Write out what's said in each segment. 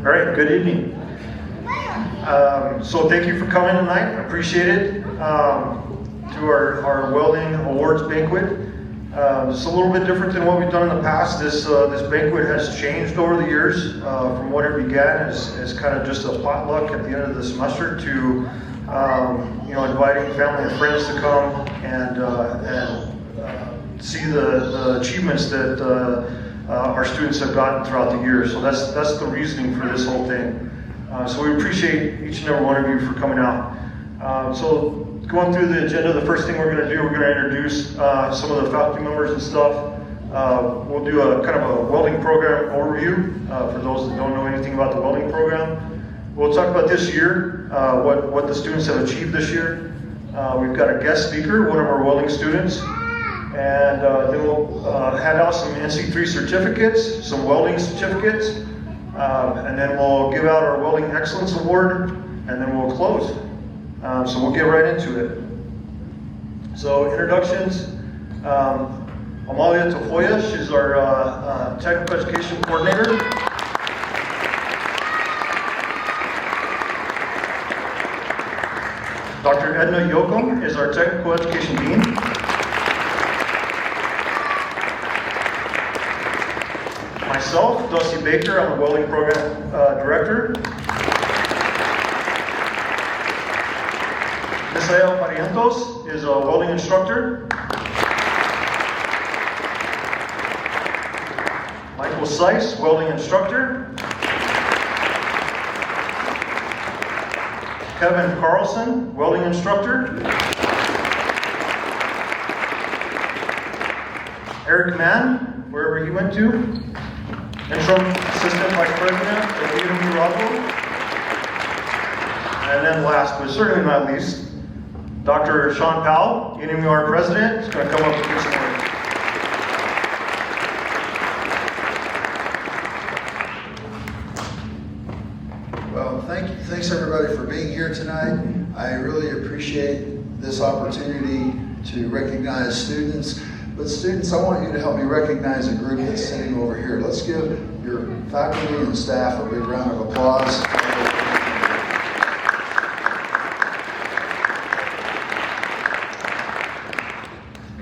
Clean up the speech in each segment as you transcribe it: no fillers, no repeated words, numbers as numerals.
All right, good evening. So thank you for coming tonight. I appreciate it. To our Welding Awards Banquet. It's a little bit different than what we've done in the past. This banquet has changed over the years from what it began as kind of just a potluck at the end of the semester to inviting family and friends to come and see the achievements that our students have gotten throughout the year. So that's the reasoning for this whole thing. So we appreciate each and every one of you for coming out. So going through the agenda, the first thing we're going to do, we're going to introduce some of the faculty members and stuff. We'll do a kind of a welding program overview for those that don't know anything about the welding program. We'll talk about this year, what the students have achieved this year. We've got a guest speaker, one of our welding students, and then we'll hand out some NC3 certificates, some welding certificates, and then we'll give out our Welding Excellence Award, and then we'll close. So we'll get right into it. So introductions, Amalia Tafoya, she's our Technical Education Coordinator. Dr. Edna Yoakum is our Technical Education Dean. Myself, Dusty Baker, I'm the Welding Program Director. Misael Parientos is a welding instructor. Michael Seiss, welding instructor. Kevin Carlson, welding instructor. Eric Mann, wherever he went to, interim assistant vice president at ENMU-Roswell. And then last but certainly not least, Dr. Sean Powell, ENMU president, is going to come up and give some words. Well, thanks everybody for being here tonight. I really appreciate this opportunity to recognize students. But students, I want you to help me recognize a group that's sitting over here. Let's give your faculty and staff a big round of applause.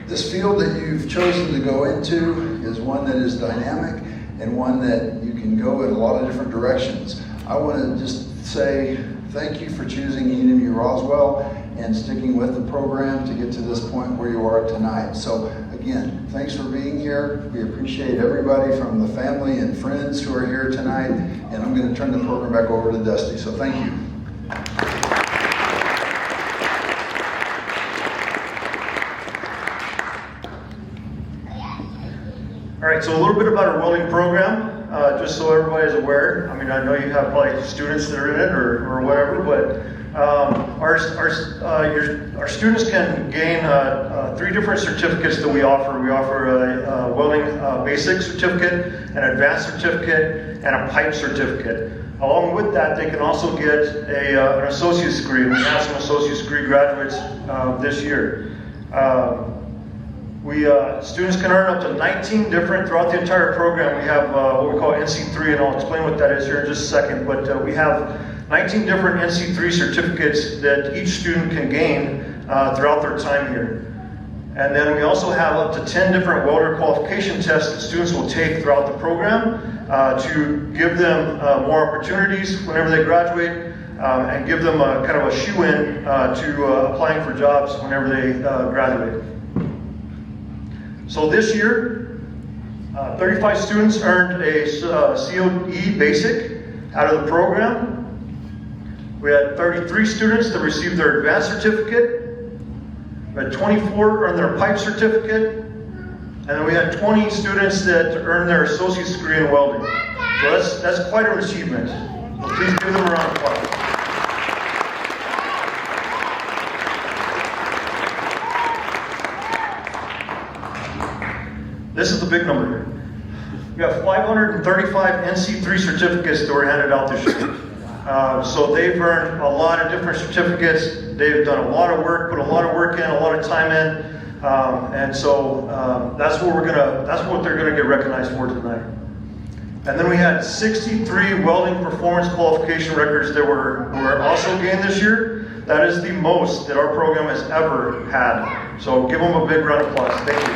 This field that you've chosen to go into is one that is dynamic and one that you can go in a lot of different directions. I want to just say thank you for choosing ENMU-Roswell and sticking with the program to get to this point where you are tonight. So again, thanks for being here. We appreciate everybody from the family and friends who are here tonight, and I'm going to turn the program back over to Dusty. So thank you. All right, so a little bit about our welding program, just so everybody's aware. I mean, I know you have probably students that are in it or whatever, but our students can gain 3 different certificates that we offer. We offer a welding basic certificate, an advanced certificate, and a pipe certificate. Along with that, they can also get an associate's degree. We have some associate's degree graduates this year. Students can earn up to 19 different, throughout the entire program, we have what we call NC3, and I'll explain what that is here in just a second, but we have 19 different NC3 certificates that each student can gain throughout their time here. And then we also have up to 10 different welder qualification tests that students will take throughout the program to give them more opportunities whenever they graduate and give them kind of a shoe-in to applying for jobs whenever they graduate. So this year, 35 students earned a COE basic out of the program. We had 33 students that received their advanced certificate. We had 24 earn their pipe certificate. And then we had 20 students that earned their associate's degree in welding. So that's quite an achievement. So please give them a round of applause. This is the big number here. We have 535 NC3 certificates that were handed out this year. So they've earned a lot of different certificates. They've done a lot of work, put a lot of work in, a lot of time in, and so that's what they're going to get recognized for tonight. And then we had 63 welding performance qualification records that were also gained this year. That is the most that our program has ever had. So give them a big round of applause. Thank you.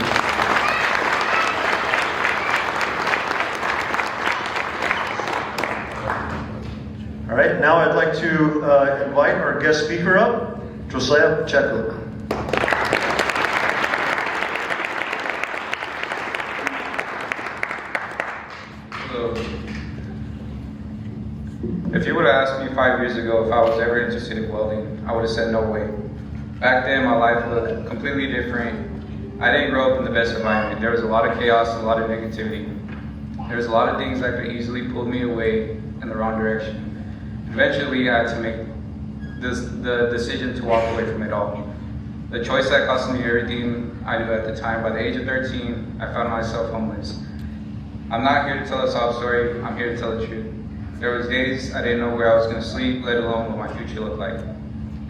All right, now I'd like to invite our guest speaker up, Josiah Pacheco. If you would have asked me 5 years ago if I was ever interested in welding, I would have said no way. Back then, my life looked completely different. I didn't grow up in the best environment. There was a lot of chaos and a lot of negativity. There was a lot of things that could easily pull me away in the wrong direction. Eventually, I had to make the decision to walk away from it all. The choice that cost me everything I knew at the time. By the age of 13, I found myself homeless. I'm not here to tell a sob story, I'm here to tell the truth. There was days I didn't know where I was going to sleep, let alone what my future looked like.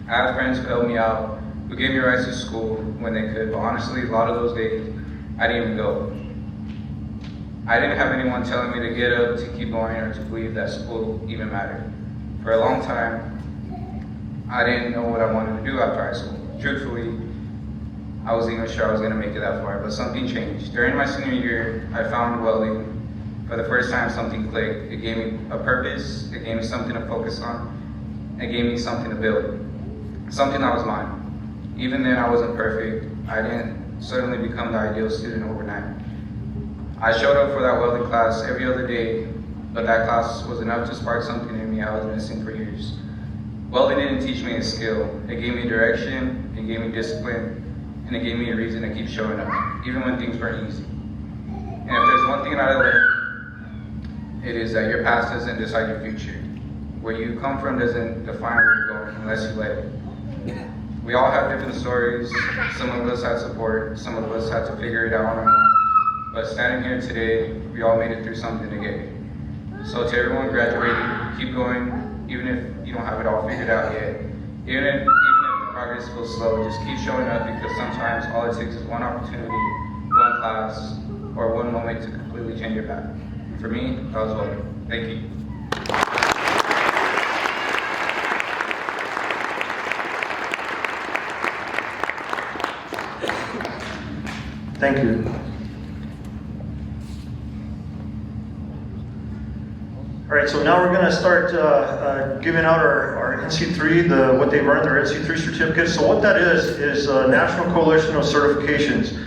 I had friends who helped me out, who gave me rides to school when they could, but honestly, a lot of those days, I didn't even go. I didn't have anyone telling me to get up, to keep going, or to believe that school even mattered. For a long time, I didn't know what I wanted to do after high school. Truthfully, I wasn't even sure I was going to make it that far, but something changed. During my senior year, I found welding. For the first time, something clicked. It gave me a purpose, it gave me something to focus on, it gave me something to build, something that was mine. Even then, I wasn't perfect. I didn't suddenly become the ideal student overnight. I showed up for that welding class every other day, but that class was enough to spark something in me I was missing for years. Welding didn't teach me a skill. It gave me direction, it gave me discipline, and it gave me a reason to keep showing up, even when things weren't easy. And if there's one thing that I learned, it is that your past doesn't decide your future. Where you come from doesn't define where you're going unless you let it. We all have different stories. Some of us had support, some of us had to figure it out on our own. But standing here today, we all made it through something together. So to everyone graduating, keep going, even if you don't have it all figured out yet. Even if the progress feels slow, just keep showing up, because sometimes all it takes is one opportunity, one class, or one moment to completely change your path. For me, that was welding. Thank you. Thank you. All right, so now we're going to start giving out our NC3, what they've earned, their NC3 certificates. So what that is National Coalition of Certifications.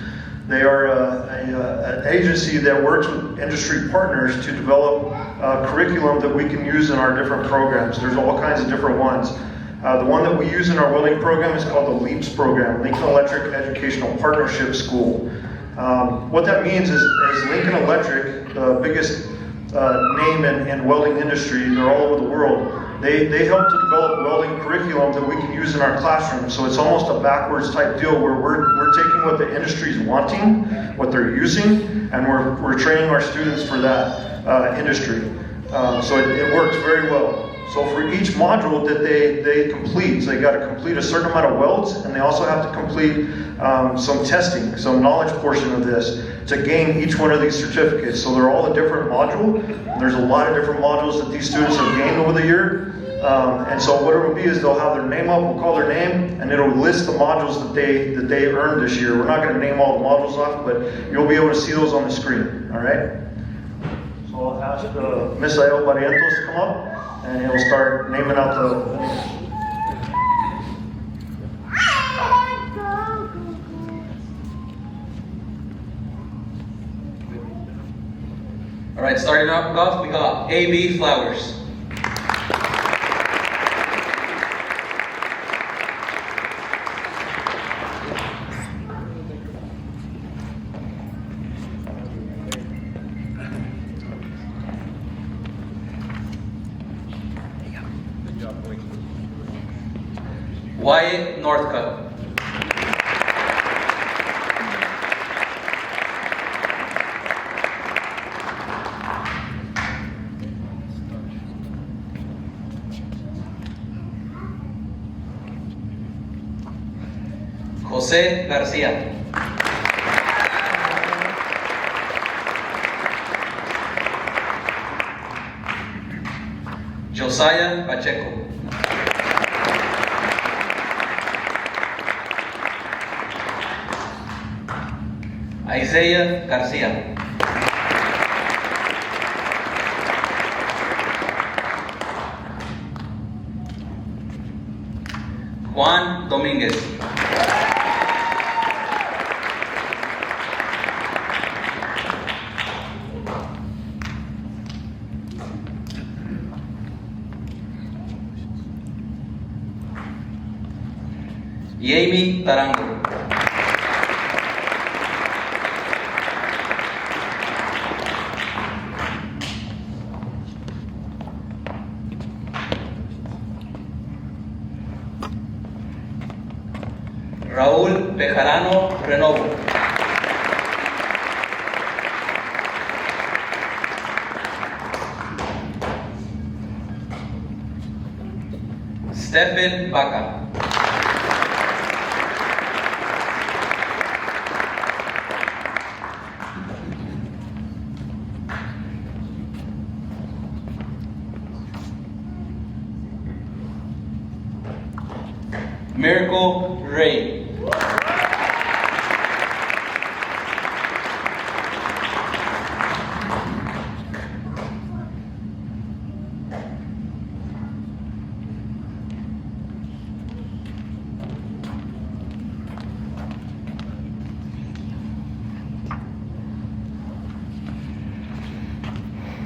They are an agency that works with industry partners to develop curriculum that we can use in our different programs. There's all kinds of different ones. The one that we use in our welding program is called the LEAPS program, Lincoln Electric Educational Partnership School. What that means is Lincoln Electric, the biggest name in welding industry, they're all over the world. They help to develop welding curriculum that we can use in our classroom. So it's almost a backwards type deal where we're taking what the industry is wanting, what they're using, and we're training our students for that industry. So it works very well. So for each module that they complete, so they got to complete a certain amount of welds, and they also have to complete some testing, some knowledge portion of this to gain each one of these certificates. So they're all a different module. There's a lot of different modules that these students have gained over the year. And so what it will be is they'll have their name up, we'll call their name, and it'll list the modules that they earned this year. We're not going to name all the modules off, but you'll be able to see those on the screen, all right? So I'll ask Misael Barrientos to come up, and he'll start naming out the names. All right, starting off, we got A.B. Flowers. Wyatt Northcutt. José García. Josiah Pacheco. Isaiah Garcia. Juan Domínguez. Amy Tarango. Raúl Bejarano Renovo. Stephen Baca. Miracle Ray.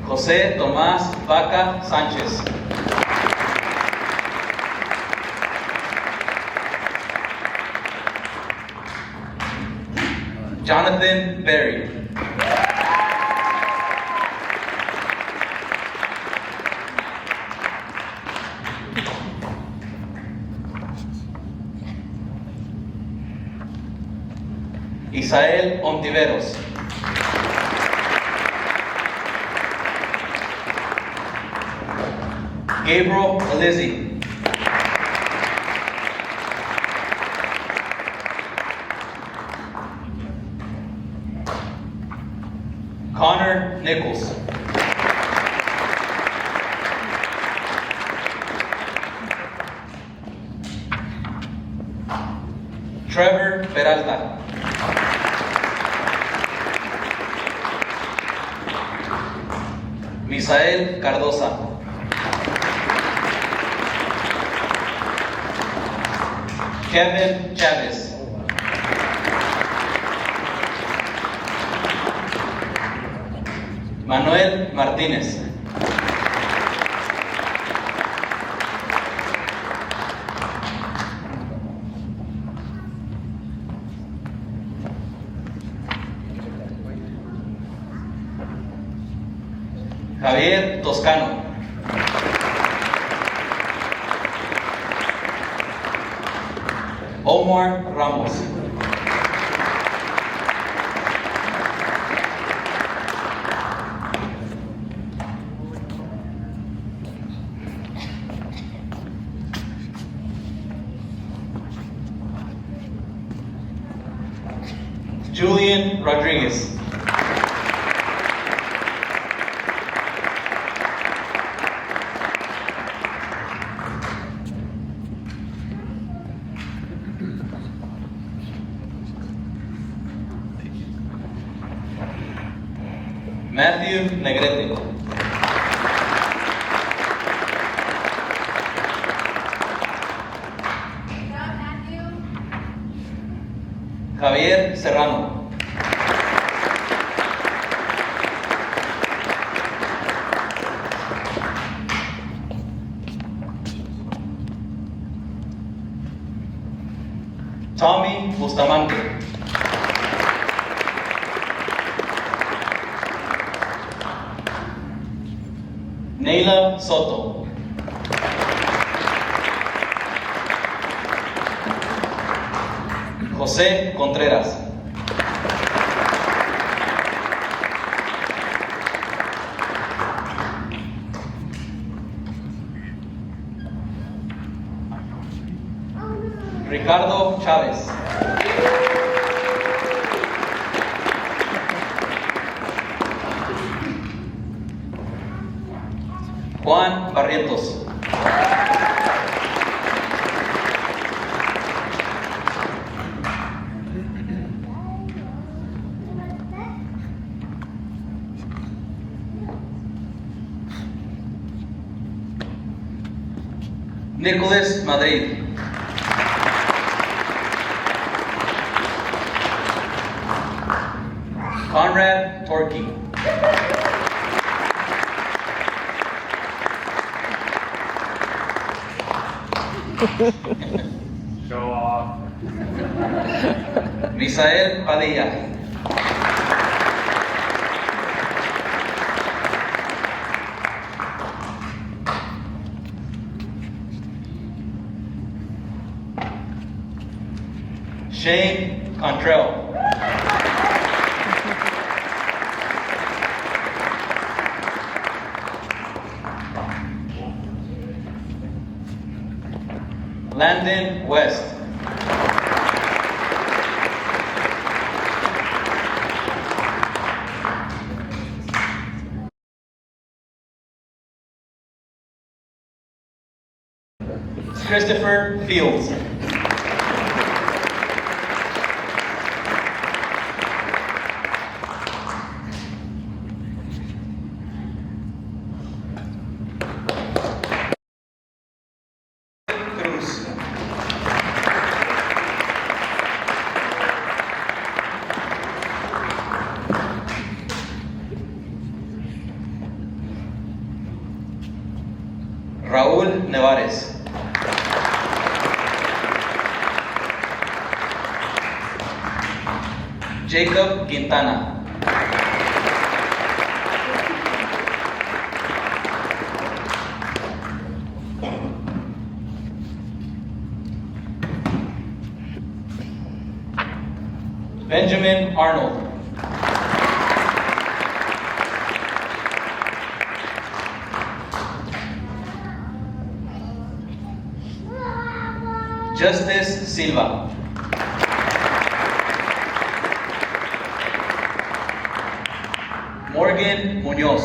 José Tomás Vaca Sánchez. Jonathan Berry. Isael Ontiveros. Gabriel Alizzi. Connor Nichols. Trevor Peralta. Misael Cardosa. Kevin Chavez. Manuel Martínez. Javier Toscano. Omar Ramos. Julian Rodriguez. Matthew Negrete. Javier Serrano. Tommy Bustamante. Neila Soto. José Contreras. Ricardo Chávez. Juan Barrientos. Nicholas Madrid. Conrad Torkey. Show off. Misael Padilla. Shane Contrell. Landon West. Christopher Fields. Cruz. Raúl Nevares. Jacob Quintana. Benjamin Arnold. Justice Silva. Morgan Muñoz.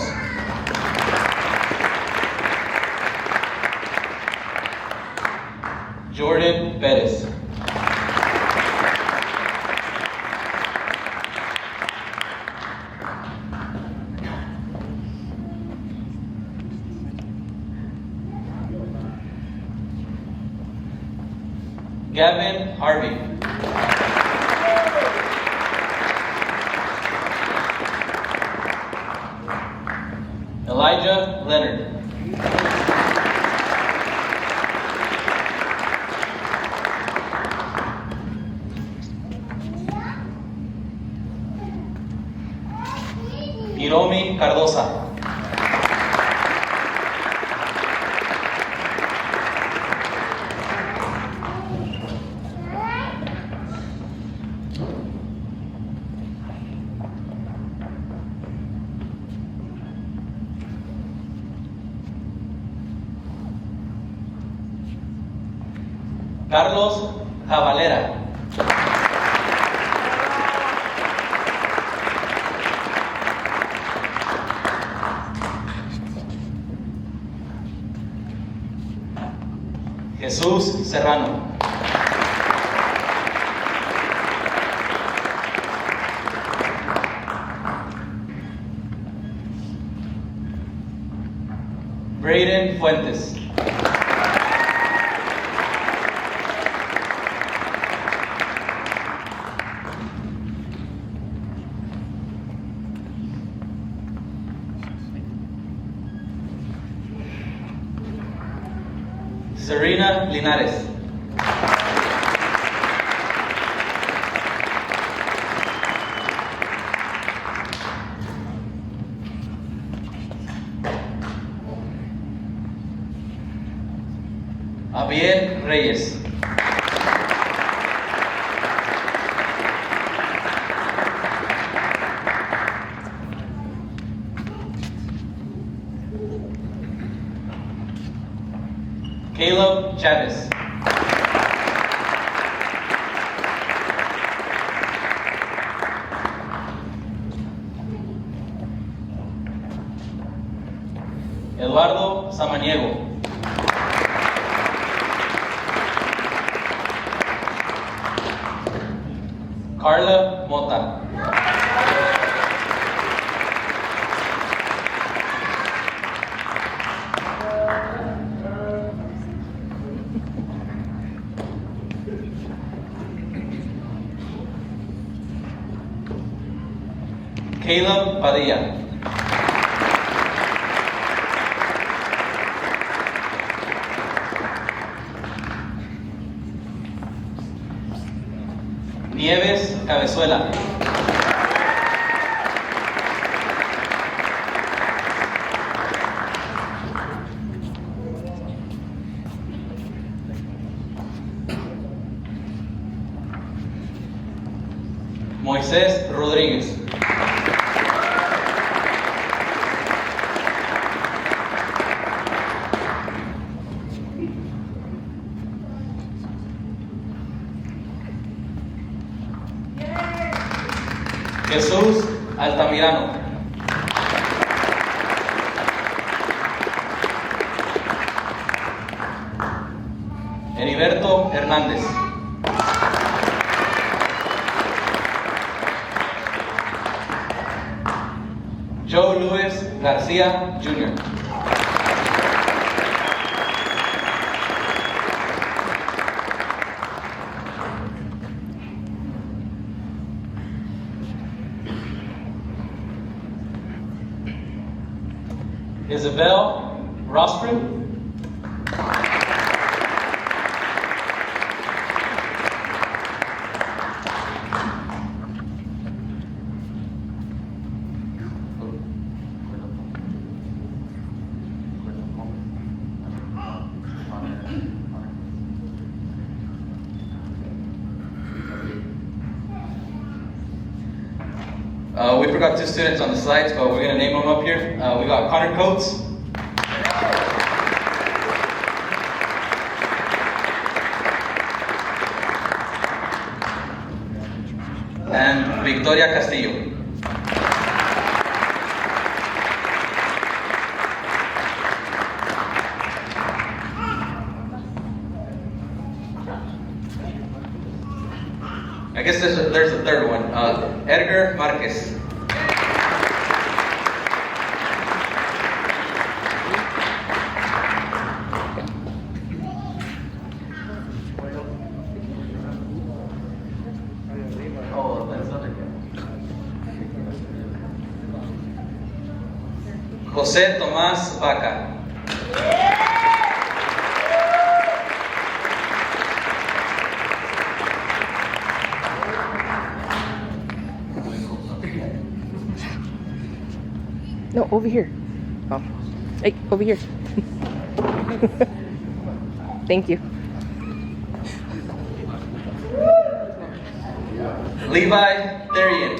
Jordan Perez. Gavin Harvey. Elijah Leonard. Hiromi Cardosa. Carlos Javalera. Jesús Serrano. Braden Fuentes. Serena Linares. Javier Reyes. Caleb Chavez. Eduardo Samaniego. Samaniego. Carla Mota. Caleb Padilla. Nieves Cabezuela. Moisés Rodríguez. Jesús Altamirano. Heriberto Hernández. Joe Luis García Jr. Isabel Rostrum. We forgot 2 students on the slides, but we're going to name them up here. We got Connor Coates. And Victoria Castillo. I guess there's a third one. Edgar Marquez. Oh, that's other guy. José Tomás Vaca. No, over here. Oh. Hey, over here. Thank you. Levi Therian.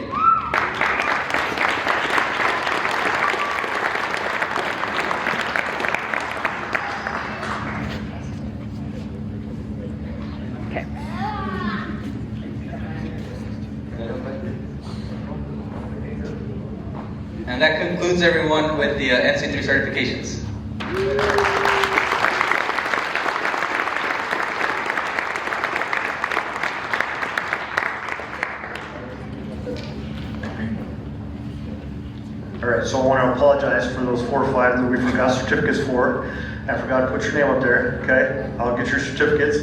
Okay. And that concludes everyone with the NC3 certifications. All right, so I want to apologize for those 4 or 5 that we forgot certificates for. I forgot to put your name up there, okay? I'll get your certificates.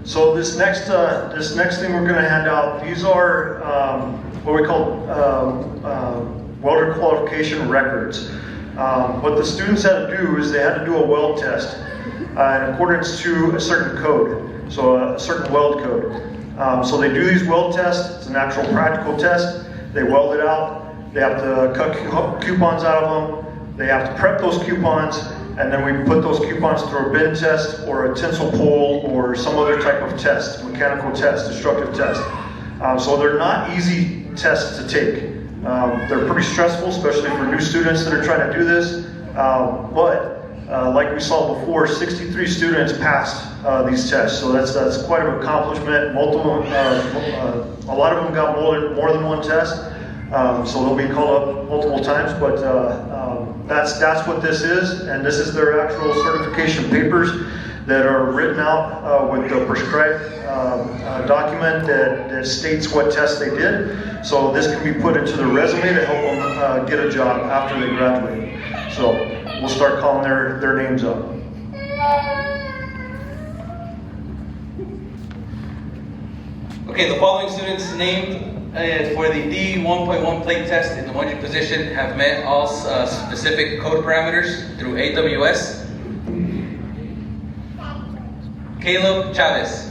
So this next thing we're going to hand out, these are what we call welder qualification records. What the students had to do is they had to do a weld test in accordance to a certain code, so a certain weld code. So they do these weld tests. It's an actual practical test. They weld it out. They have to cut coupons out of them. They have to prep those coupons, and then we put those coupons through a bend test or a tensile pull or some other type of test, mechanical test, destructive test. So they're not easy tests to take. They're pretty stressful, especially for new students that are trying to do this. But like we saw before, 63 students passed these tests, so that's quite an accomplishment. A lot of them got more than one test. So they'll be called up multiple times, but That's what this is, and this is their actual certification papers that are written out with the prescribed document that states what tests they did. So this can be put into the resume to help them get a job after they graduate. So we'll start calling their names up. Okay, the following students named for the D1.1 plate test in the 1G position have met all specific code parameters through AWS. Caleb Chavez.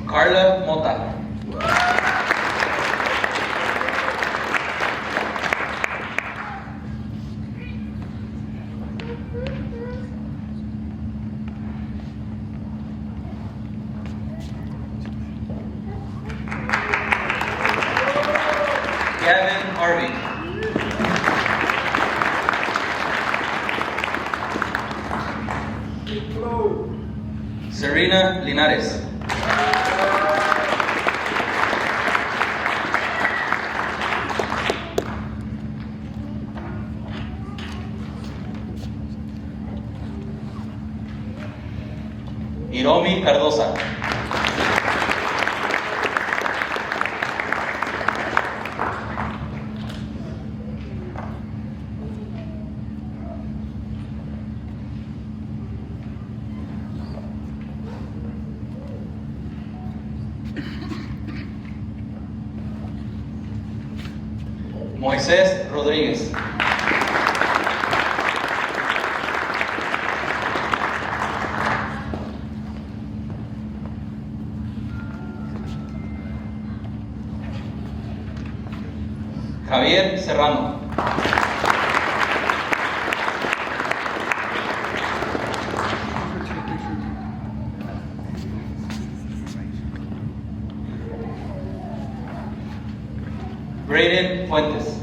Carla Mota. Gavin Harvey. Serena Linares. Hiromi Cardosa. Moisés Rodríguez. Javier Serrano. Braden Fuentes.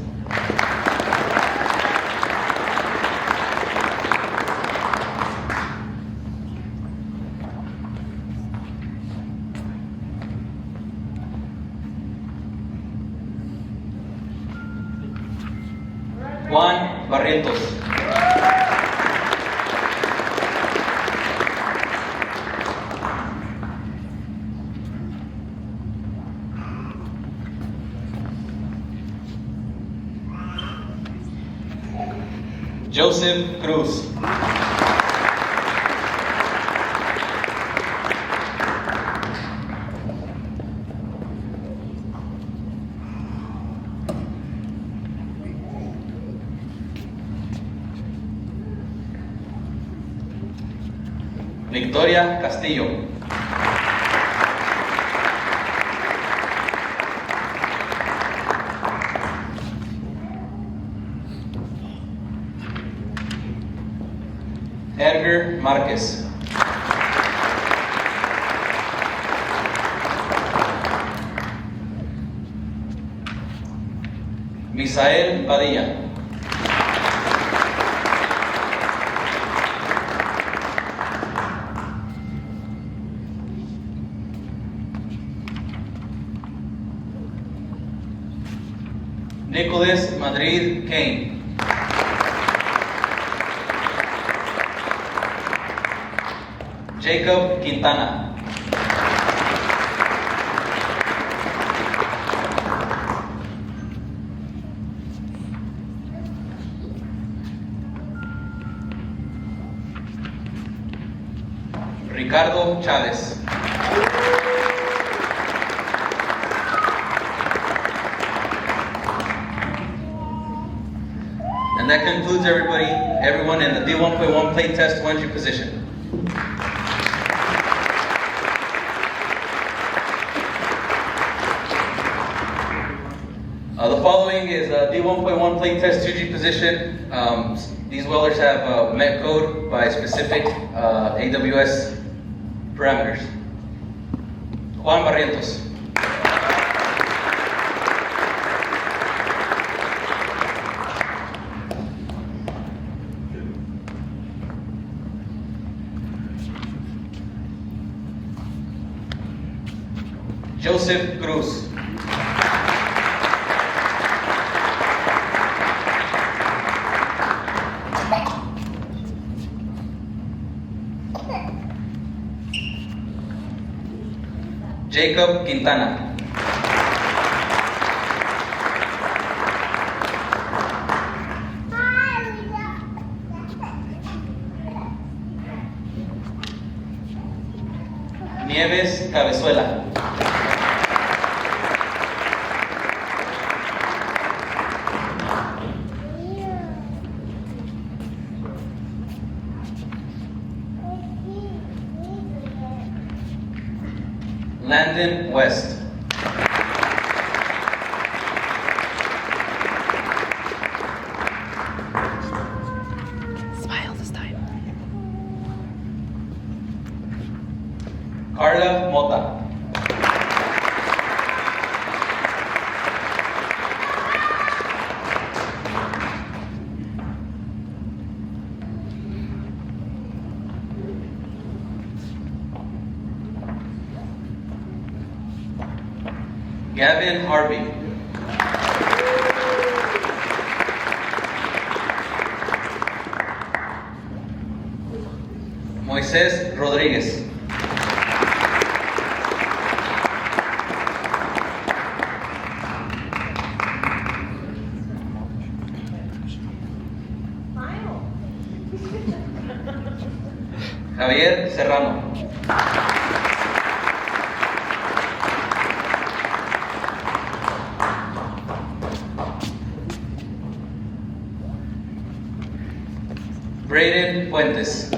Juan Barrientos. Joseph Cruz. Victoria Castillo. Edgar Marquez. Misael Padilla. Nicholas Madrid Kane. Jacob Quintana. Ricardo Chávez. And that concludes everyone in the D1.1 plate test 1G position. The following is D1.1 plate test 2G position. These welders have met code by specific AWS parameters. Juan Barrientos. Joseph Cruz. Jacob Quintana. Nieves Cabezuela. Landon West. Smile this time. Carla Mota. Gavin Harvey. Moisés Rodríguez. Javier Serrano. Braden Fuentes.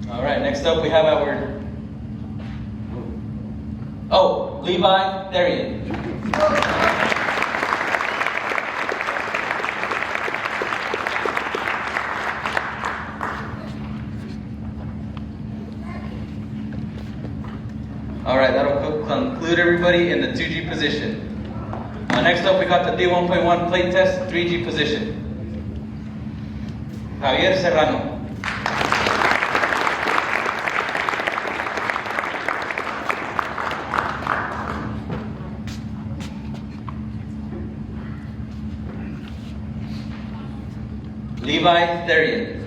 All right, next up we have Levi Therian. All right, that'll conclude everybody in the 2G position. Next up, we got the D1.1 plate test, 3G position. Javier Serrano. Levi Therian.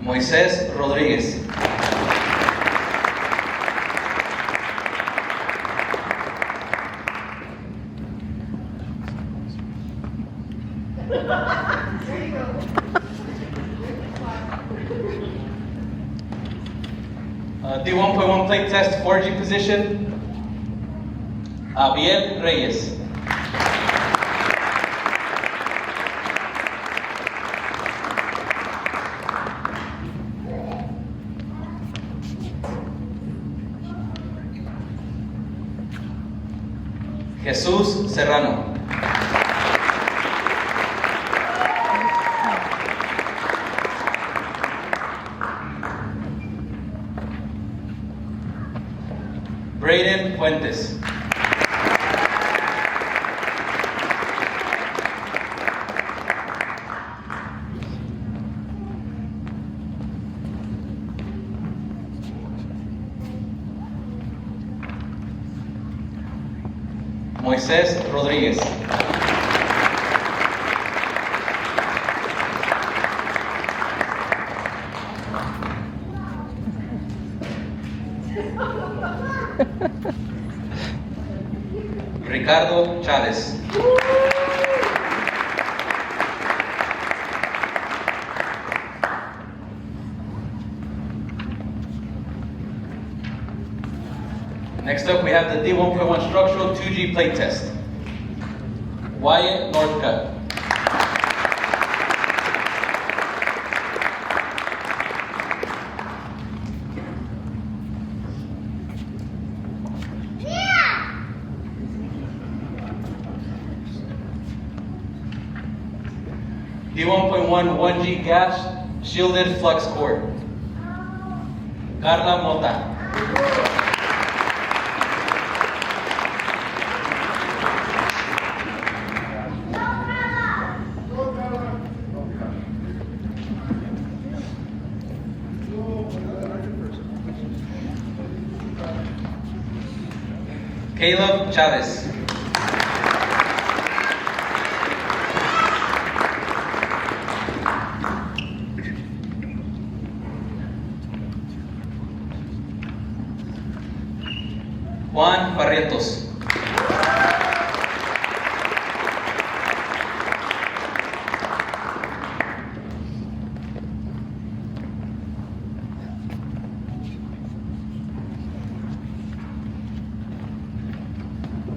Moisés Rodríguez. D1.1 plate test, 4G position. Abiel Reyes. Jesús Serrano. Braden Fuentes. Moisés Rodríguez. Ricardo Chávez. Next up, we have the D1.1 structural 2G plate test. Wyatt Northcutt. D1.1 1G gas shielded flux core. Carla Mota. Caleb Chavez. Juan Barrientos.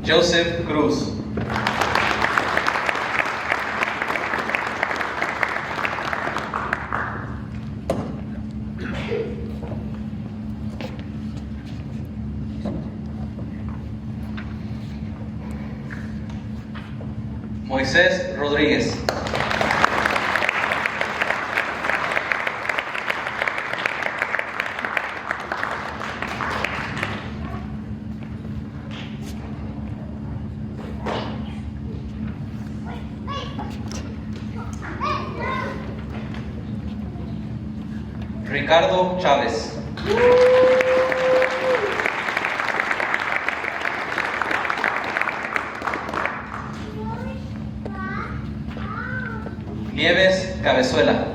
Joseph Cruz. Moisés Rodríguez. Ricardo Chávez. Nieves Cabezuela.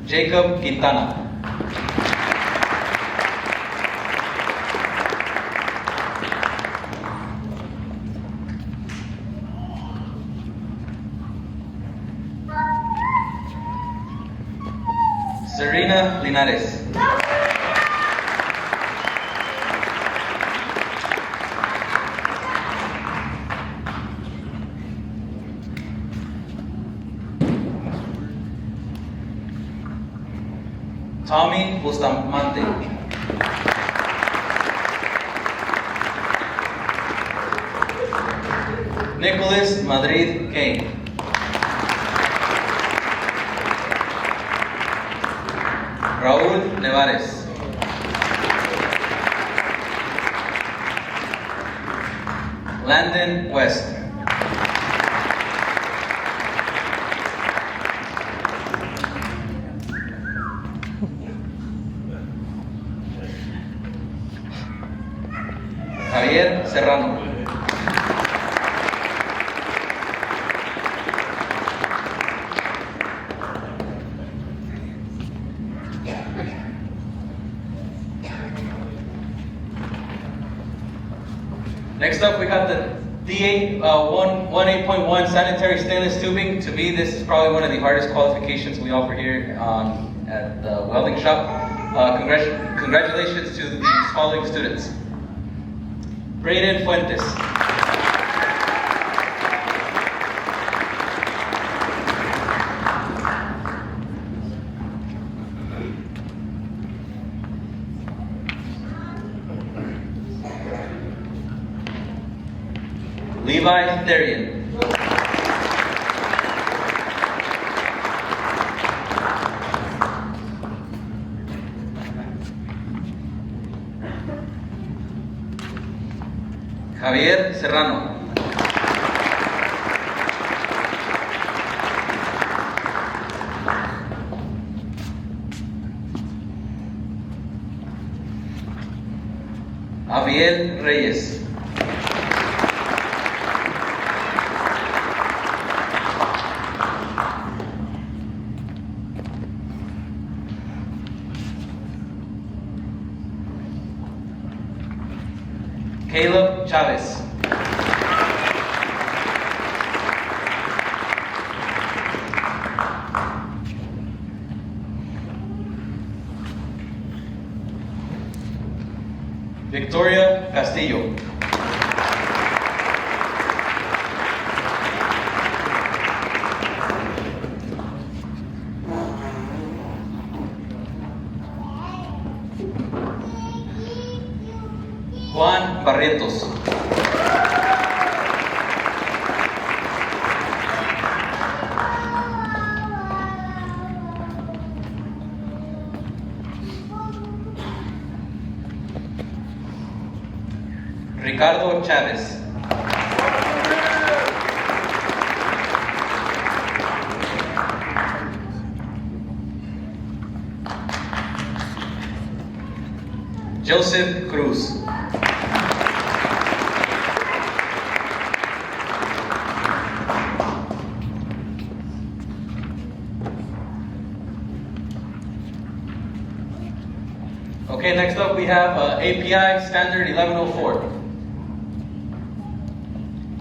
Jacob Quintana. Serena Linares. Tommy Bustamante. Nicholas Madrid Kane. Raúl Nevares. Landon West. Javier Serrano. Next up, we got the D8.1 sanitary stainless tubing. To me, this is probably one of the hardest qualifications we offer here at the welding shop. Congratulations to the following students. Brayden Fuentes. Levi Therian. Javier Serrano. Abiel Reyes. Caleb Chavez. Victoria Castillo. Barrientos. Ricardo Chávez. Joseph Cruz. Okay, next up we have API Standard 1104.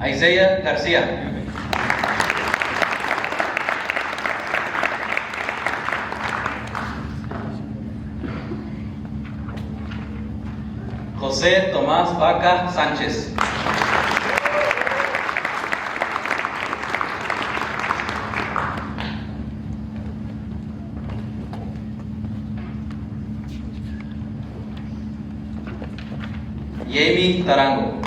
Isaiah Garcia. José Tomás Vaca Sánchez. Yemi Tarango.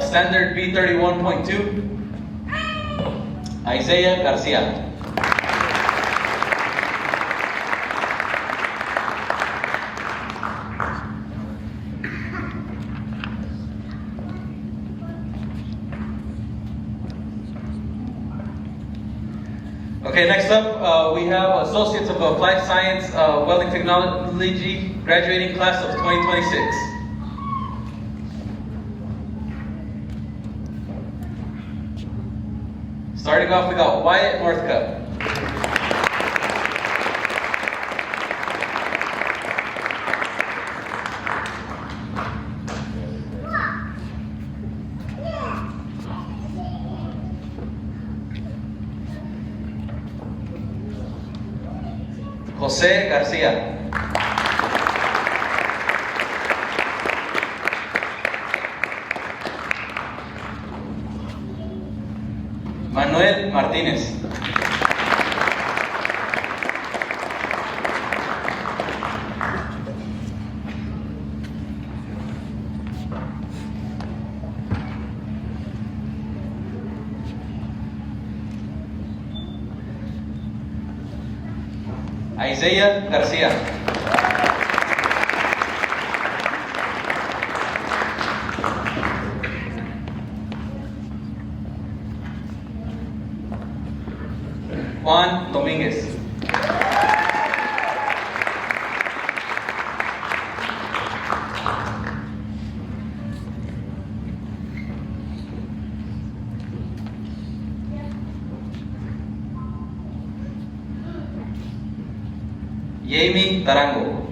Standard B31.2, Isaiah Garcia. Okay, next up we have Associates of Applied Science Welding Technology graduating class of 2026. Starting off, we got Wyatt Northcutt. José García. Manuel Martínez. Isaiah García. Juan Domínguez. Yemi Tarango.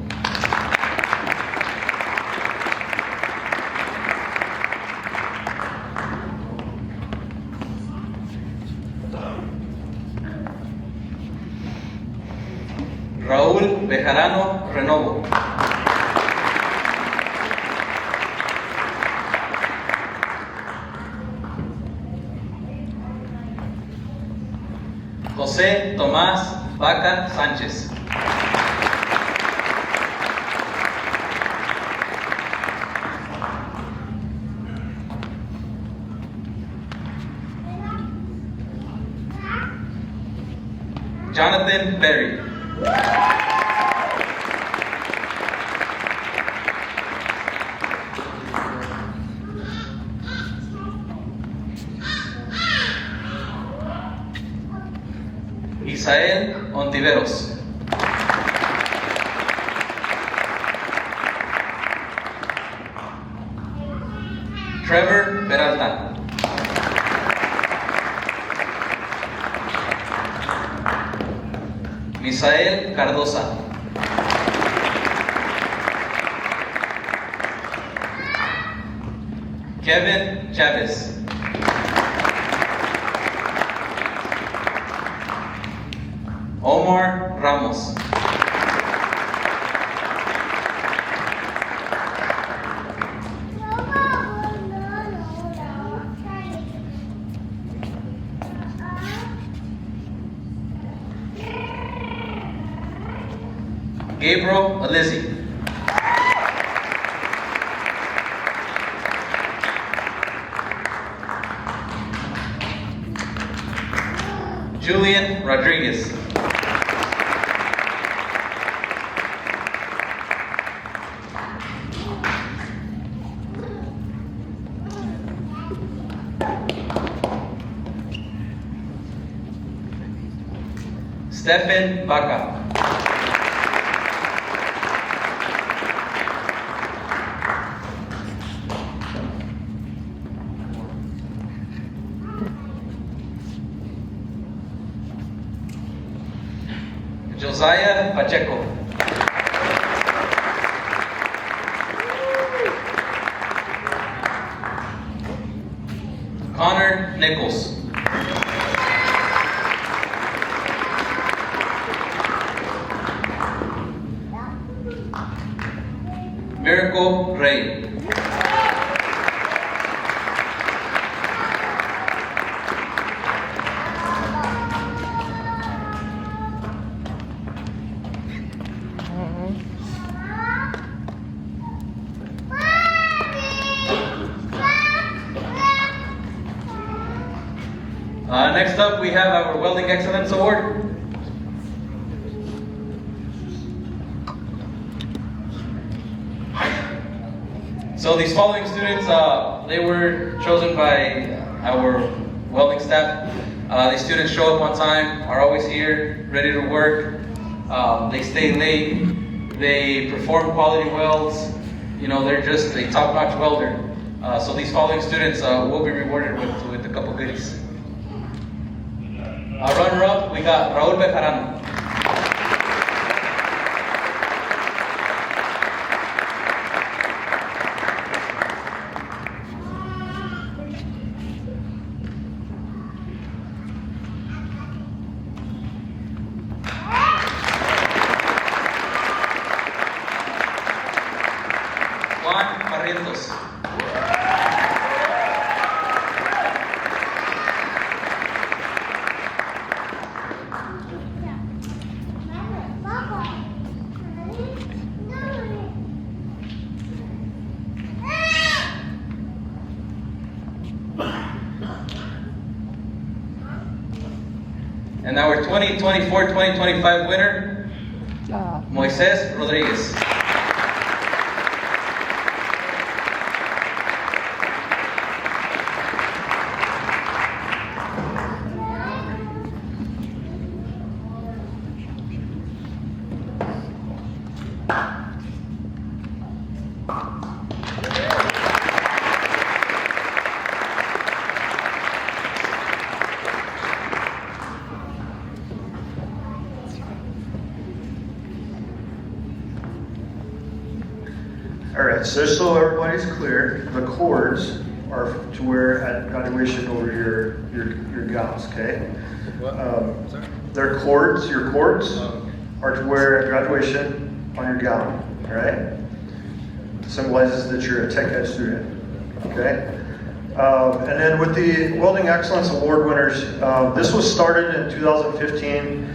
Raúl Bejarano Renovo. José Tomás Vaca Sánchez. Jonathan Berry. Isael Ontiveros. Trevor Peralta. Misael Cardosa. Kevin Chavez. Omar Ramos. Gabriel Alizzi. Julian Rodriguez. Stephen Baca. Josiah Pacheco. Connor Nichols. Miracle Ray. Next up, we have our Welding Excellence Award. So these following students, they were chosen by our welding staff. These students show up on time, are always here, ready to work. They stay late, they perform quality welds. You know, they're just a top-notch welder. So these following students will be rewarded with a couple goodies. Runner-up, we got Raul Bejarano. Juan Barrientos. And our 2024-2025 winner, Moises Rodriguez. All right, so just so everybody's clear, the cords are to wear at graduation over your gowns, okay? Sorry? Their cords, your cords, are to wear at graduation on your gown, all right? Symbolizes that you're a tech ed student, okay? And then with the Welding Excellence Award winners, this was started in 2015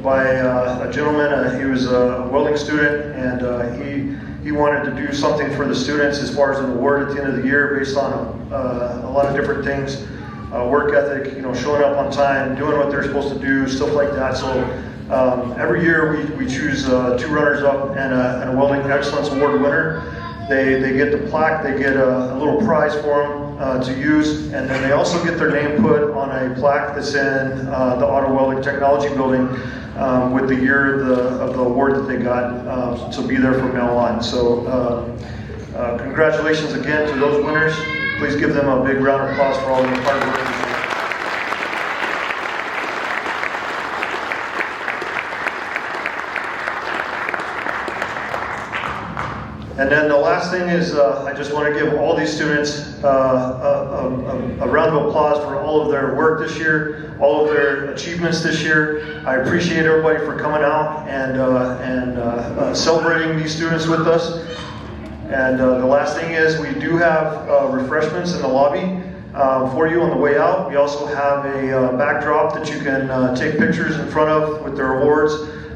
by a gentleman. He was a welding student, and he wanted to do something for the students as far as an award at the end of the year based on a lot of different things, work ethic, you know, showing up on time, doing what they're supposed to do, stuff like that. So every year we choose 2 runners-up and a Welding Excellence Award winner. They get the plaque, they get a little prize for them to use, and then they also get their name put on a plaque that's in the Auto Welding Technology Building with the year of the award that they got to be there from now on. So congratulations again to those winners. Please give them a big round of applause for all their hard work this year. And then the last thing is I just want to give all these students a round of applause for all of their work this year, all of their achievements this year. I appreciate everybody for coming out and celebrating these students with us. And the last thing is we do have refreshments in the lobby for you on the way out. We also have a backdrop that you can take pictures in front of with their awards.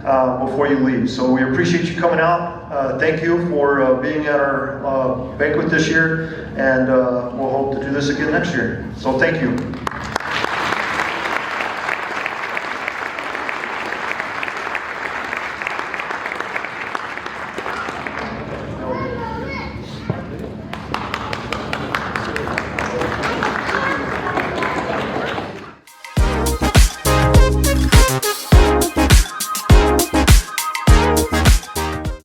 before you leave. So we appreciate you coming out. Thank you for being at our banquet this year, and we'll hope to do this again next year. So thank you.